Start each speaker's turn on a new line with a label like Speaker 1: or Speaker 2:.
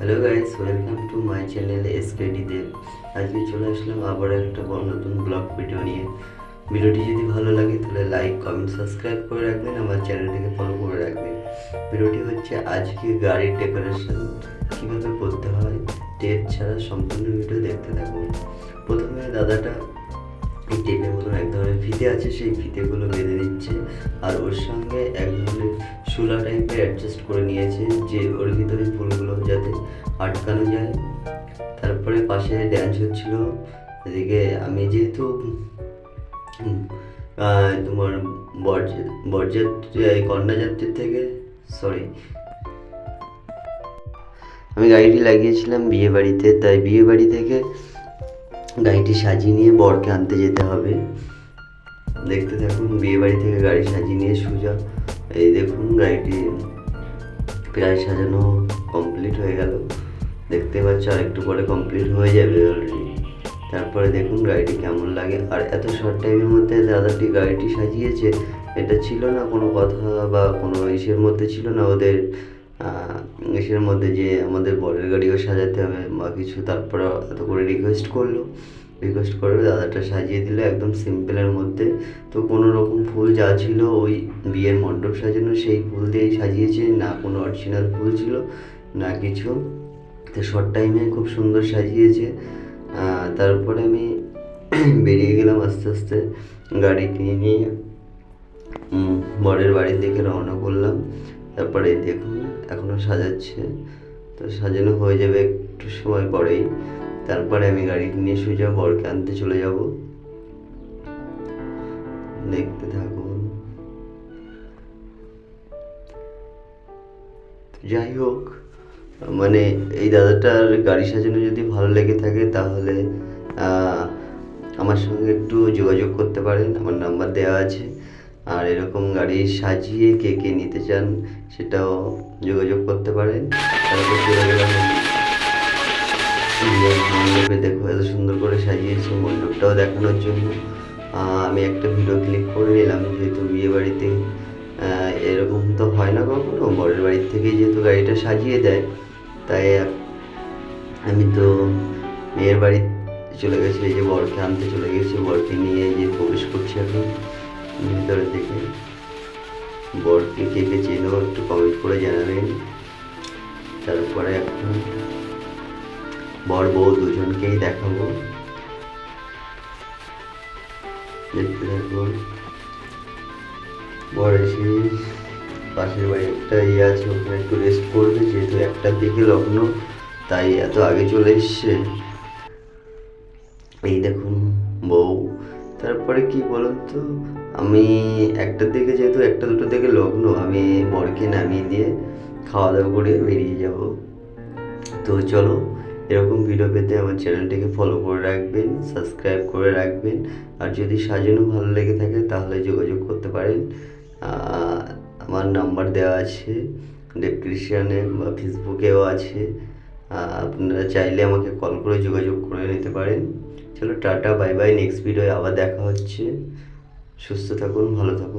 Speaker 1: Hello guys, welcome to my channel SKD Dev. আজকে চলে আসলাম আবার একটা নতুন ব্লগ ভিডিও নিয়ে। ভিডিওটি যদি ভালো লাগে তাহলে লাইক, কমেন্ট, সাবস্ক্রাইব করে রাখবেন, আমার চ্যানেলটিকে ফলো করে রাখবেন। ভিডিওটি হচ্ছে আজকে গাড়ির ডেকোরেশন কীভাবে করতে হয়, টেপ ছাড়া সম্পূর্ণ ভিডিও দেখতে থাকুন। প্রথমে দাদাটা এই টেপের মতন এক ধরনের ফিতে আছে, সেই ফিতেগুলো বেঁধে দিচ্ছে, আর ওর সঙ্গে এক ধরনের শোলা টাইপের অ্যাডজাস্ট করে নিয়েছে যে ওর ভিতরে ফুলগুলো যাতে আটকানো যায়। তারপরে পাশে ড্যান্স হচ্ছিল। এদিকে আমি যেহেতু তোমার বরযাত্রী কন্যাযাত্রীর থেকে আমি গাড়িটি লাগিয়েছিলাম বিয়ে বাড়িতে, তাই বিয়ে বাড়ি থেকে গাড়িটি সাজিয়ে নিয়ে বরকে আনতে যেতে হবে। দেখতে থাকুন, বিয়ে বাড়ি থেকে গাড়ি সাজিয়ে নিয়ে সোজা এই দেখুন গাড়িটি প্রায় সাজানো কমপ্লিট হয়ে গেল। দেখতে পাচ্ছ আর একটু পরে কমপ্লিট হয়ে যাবে অলরেডি। তারপরে দেখুন গাড়িটি কেমন লাগে। আর এত শর্ট টাইমের মধ্যে দাদাটি গাড়িটি সাজিয়েছে, এটা ছিল না কোনো কথা বা কোনো ইসের মধ্যে ছিল না ওদের ইসের মধ্যে যে আমাদের বরের গাড়িও সাজাতে হবে বা কিছু। তারপরে এত করে রিকোয়েস্ট করে দাদাটা সাজিয়ে দিল একদম সিম্পলের মধ্যে। তো কোনো রকম ফুল যা ছিল ওই বিয়ের মণ্ডপ সাজানো সেই ফুল দিয়েই সাজিয়েছে, না কোনো অরিজিনাল ফুল ছিল না কিছু। তো শর্ট টাইমে খুব সুন্দর সাজিয়েছে। তারপরে আমি বেরিয়ে গেলাম আস্তে আস্তে গাড়ি কিনে নিয়ে বরের বাড়ির দিকে রওনা করলাম। তারপরে দেখুন এখনও সাজাচ্ছে, তো সাজানো হয়ে যাবে একটু সময় পরেই। তারপরে আমি গাড়ি নিয়ে সোজা বরকে আনতে চলে যাব। দেখতে থাকুন। যাই হোক, মানে এই দাদাটার গাড়ি সাজানো যদি ভালো লেগে থাকে তাহলে আমার সঙ্গে একটু যোগাযোগ করতে পারেন, আমার নাম্বার দেওয়া আছে। আর এরকম গাড়ি সাজিয়ে কে কে নিতে চান সেটাও যোগাযোগ করতে পারেন। তারপর চলে গেলাম মণ্ডপে। দেখো এত সুন্দর করে সাজিয়েছে, মণ্ডপটাও দেখানোর জন্য আমি একটা ভিডিও ক্লিক করে নিলাম। যেহেতু বিয়ে বাড়িতে এরকম তো হয় না কখনো, বরের বাড়ির থেকেই যেহেতু গাড়িটা সাজিয়ে দেয়, তাই আমি তো মেয়ের বাড়ি চলে গেছি। এই যে বরকে আনতে চলে গেছি, বরকে নিয়ে যে প্রবেশ করছি এখন ভিতরের দিকে। বরকে কে কে চেনো একটু কমেন্ট করে জানাবেন। তারপরে এখন বর বউ দুজনকেই দেখাবো, দেখতে থাকবো। বর এসে পাশের বাড়ি একটা আছে, ওখানে একটু রেস্ট করবে, যেহেতু একটার দিকে লগ্ন তাই এত আগে চলে এসছে। এই দেখুন বউ। তারপরে কি বলুন তো, আমি একটার দিকে যেহেতু একটা দুটো থেকে লগ্ন, আমি বরকে নামিয়ে দিয়ে খাওয়া দাওয়া করে বেরিয়ে যাব। তো চলো, এরকম ভিডিও পেতে আমার চ্যানেলটিকে ফলো করে রাখবেন, সাবস্ক্রাইব করে রাখবেন। আর যদি সাজানো ভালো লেগে থাকে তাহলে যোগাযোগ করতে পারেন। আমার নাম্বার দেওয়া আছে ডেসক্রিপশনে বা ফেসবুকেও আছে। আপনারা চাইলে আমাকে কল করে যোগাযোগ করে নিতে পারেন। চলো টাটা, বাই বাই। নেক্সট ভিডিওয়ে আবার দেখা হচ্ছে। সুস্থ থাকুন, ভালো থাকুন।